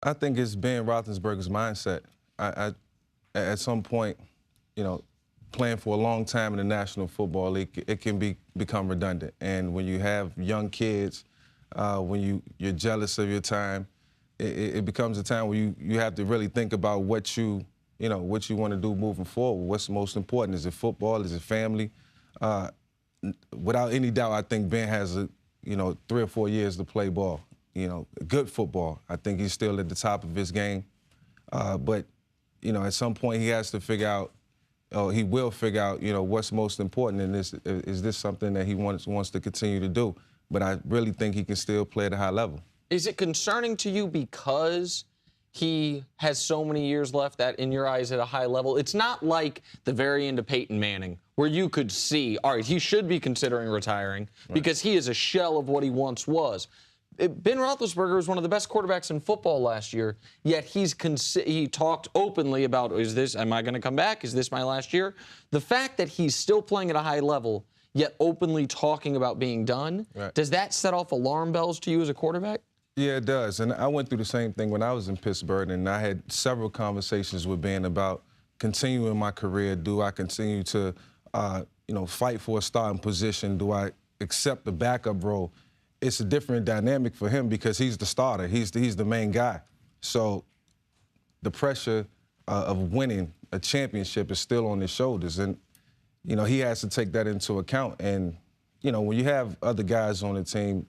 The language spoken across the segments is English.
I think it's Ben Roethlisberger's mindset. At some point, playing for a long time in the National Football League, it can become redundant. And when you have young kids, when you're jealous of your time, it becomes a time where you have to really think about what you want to do moving forward. What's most important? Is it football? Is it family? Without any doubt, I think Ben has 3 or 4 years to play ball. Good football. I think he's still at the top of his game. But at some point he has to figure out, he will figure out, what's most important in this. Is this something that he wants to continue to do? But I really think he can still play at a high level. Is it concerning to you because he has so many years left that, in your eyes, at a high level? It's not like the very end of Peyton Manning, where you could see, all right, he should be considering retiring because he is a shell of what he once was. Ben Roethlisberger was one of the best quarterbacks in football last year, yet he talked openly about, am I going to come back? Is this my last year? The fact that he's still playing at a high level, yet openly talking about being done, does that set off alarm bells to you as a quarterback? Yeah, it does. And I went through the same thing when I was in Pittsburgh, and I had several conversations with Ben about continuing my career. Do I continue to, fight for a starting position? Do I accept the backup role? It's a different dynamic for him because he's the starter. He's the main guy. So the pressure of winning a championship is still on his shoulders. And, he has to take that into account. And, when you have other guys on the team,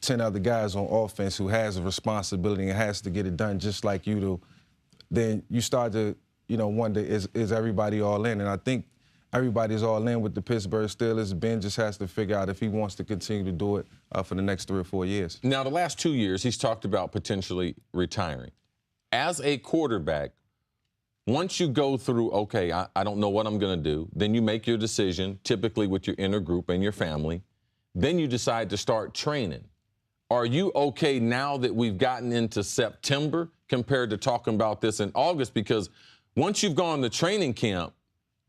10 other guys on offense who has a responsibility and has to get it done just like you do, then you start to, wonder, is everybody all in? And I think everybody's all in with the Pittsburgh Steelers. Ben just has to figure out if he wants to continue to do it for the next 3 or 4 years. Now, the last 2 years, he's talked about potentially retiring. As a quarterback, once you go through, okay, I don't know what I'm going to do, then you make your decision, typically with your inner group and your family. Then you decide to start training. Are you okay now that we've gotten into September compared to talking about this in August? Because once you've gone to training camp,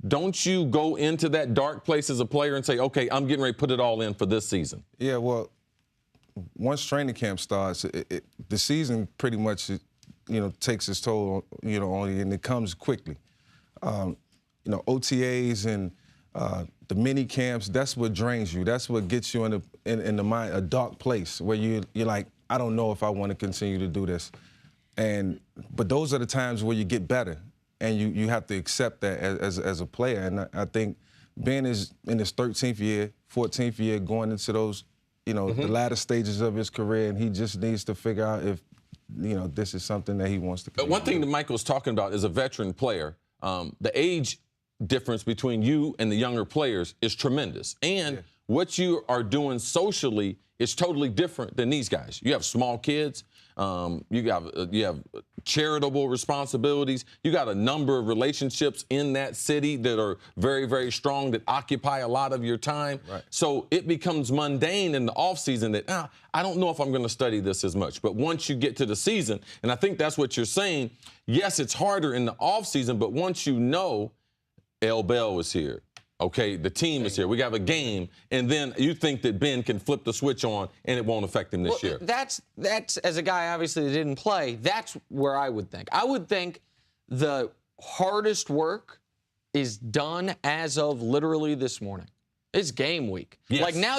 don't you go into that dark place as a player and say, okay, I'm getting ready to put it all in for this season? Yeah, well, once training camp starts, the season pretty much, takes its toll, on you, and it comes quickly. OTAs and the mini camps, that's what drains you. That's what gets you in the mind, a dark place where you're like, I don't know if I want to continue to do this. But those are the times where you get better. And you have to accept that as a player. And I think Ben is in his 13th year, 14th year, going into those, the latter stages of his career, and he just needs to figure out if, this is something that he wants to continue. One thing that Michael's talking about is a veteran player. The age difference between you and the younger players is tremendous. And what you are doing socially is totally different than these guys. You have small kids. You have charitable responsibilities. You got a number of relationships in that city that are very, very strong, that occupy a lot of your time. Right. So it becomes mundane in the offseason that, I don't know if I'm going to study this as much. But once you get to the season, and I think that's what you're saying, yes, it's harder in the offseason, but once you know L. Bell is here, okay, the team is here, we have a game, and then you think that Ben can flip the switch on and it won't affect him this year. That's as a guy, obviously, that didn't play, that's where I would think. I would think the hardest work is done as of literally this morning. It's game week. Yes. Like now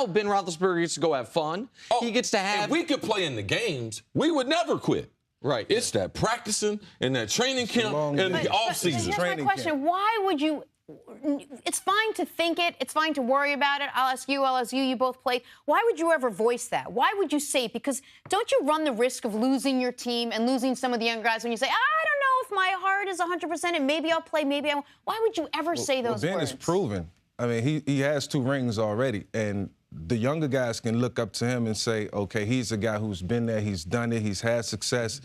Ben Roethlisberger gets to go have fun. He gets to have... If we could play in the games, we would never quit. Right. It's that practicing and that training camp and the offseason. Here's my question. Why would you... It's fine to think it. It's fine to worry about it. I'll ask you. You both played. Why would you ever voice that? Why would you say it? Because don't you run the risk of losing your team and losing some of the young guys when you say, I don't know if my heart is 100% and maybe I'll play, maybe I won't. Why would you ever say those Ben words? Ben is proven. I mean, he has 2 rings already. And the younger guys can look up to him and say, okay, he's a guy who's been there. He's done it. He's had success.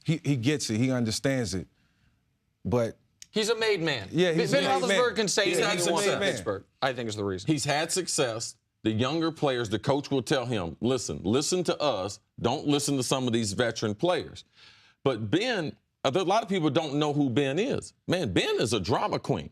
He gets it. He understands it. But... he's a made man. Yeah, Ben Roethlisberger can say he's he wants in Pittsburgh. I think is the reason. He's had success. The younger players, the coach will tell him, listen to us. Don't listen to some of these veteran players. But Ben, a lot of people don't know who Ben is. Man, Ben is a drama queen.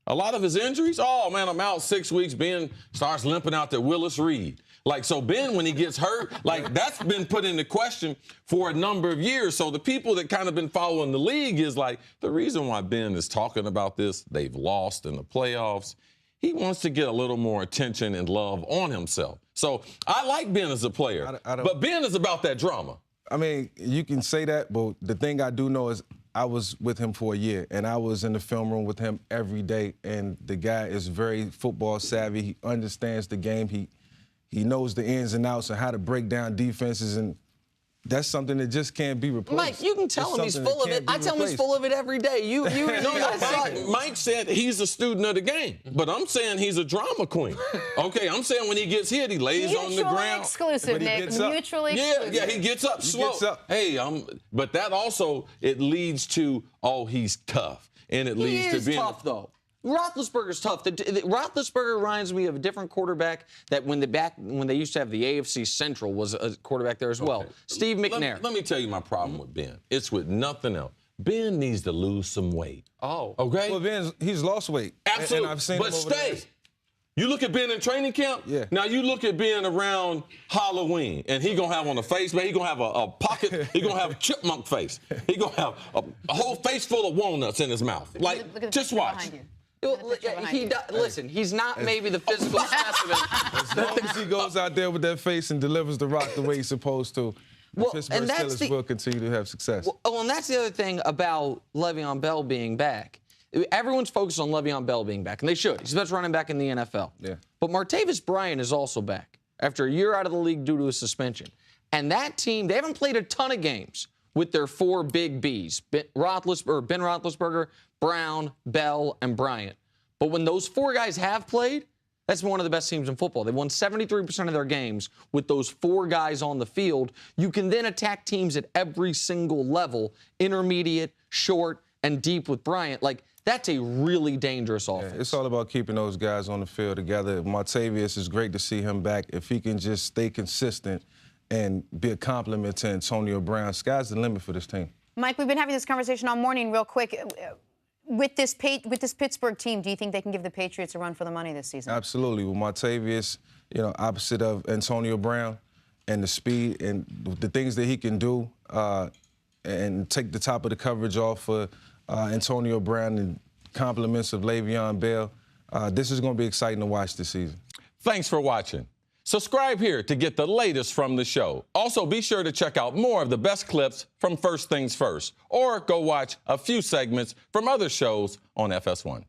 A lot of his injuries, oh, man, I'm out 6 weeks. Ben starts limping out there. Willis Reed. Like, so Ben, when he gets hurt, like, that's been put into question for a number of years. So the people that kind of been following the league is like, the reason why Ben is talking about this, they've lost in the playoffs. He wants to get a little more attention and love on himself. So I like Ben as a player, but Ben is about that drama. I mean, you can say that, but the thing I do know is I was with him for a year, and I was in the film room with him every day, and the guy is very football savvy. He understands the game. He knows the ins and outs and how to break down defenses, and that's something that just can't be replaced. Mike, you can tell him he's full of it. I tell him he's full of it every day. Mike said he's a student of the game, but I'm saying he's a drama queen. Okay, I'm saying when he gets hit, he lays on the ground. Exclusive, Nick. Mutually exclusive. Yeah, he gets up slow. Gets up. Hey, but that also, it leads to, oh, he's tough. And it leads to being tough, though. Roethlisberger's tough. Roethlisberger reminds me of a different quarterback that when they used to have the AFC Central was a quarterback there as well. Steve McNair. Let me tell you my problem with Ben. It's with nothing else. Ben needs to lose some weight. Oh. Okay? Well, he's lost weight. Absolutely. And I've seen but him over stay. You look at Ben in training camp. Yeah. Now you look at Ben around Halloween, and he gonna have on a face, man. He gonna have a pocket. He gonna have a chipmunk face. He gonna have a whole face full of walnuts in his mouth. Like, look at the just watch. Listen, he's not maybe the physical specimen. As long as he goes out there with that face and delivers the rock the way he's supposed to, the Pittsburgh Steelers will continue to have success. Well, and that's the other thing about Le'Veon Bell being back. Everyone's focused on Le'Veon Bell being back, and they should. He's the best running back in the NFL. Yeah. But Martavis Bryant is also back after a year out of the league due to a suspension. And that team, they haven't played a ton of games with their four big Bs, Ben Roethlisberger, Brown, Bell, and Bryant. But when those four guys have played, that's one of the best teams in football. They've won 73% of their games with those four guys on the field. You can then attack teams at every single level, intermediate, short, and deep with Bryant. Like, that's a really dangerous offense. Yeah, it's all about keeping those guys on the field together. Martavius, is great to see him back. If he can just stay consistent and be a compliment to Antonio Brown, sky's the limit for this team. Mike, we've been having this conversation all morning real quick. With this Pittsburgh team, do you think they can give the Patriots a run for the money this season? Absolutely. With Martavius, opposite of Antonio Brown, and the speed and the things that he can do, and take the top of the coverage off for Antonio Brown and compliments of Le'Veon Bell, this is going to be exciting to watch this season. Thanks for watching. Subscribe here to get the latest from the show. Also, be sure to check out more of the best clips from First Things First, or go watch a few segments from other shows on FS1.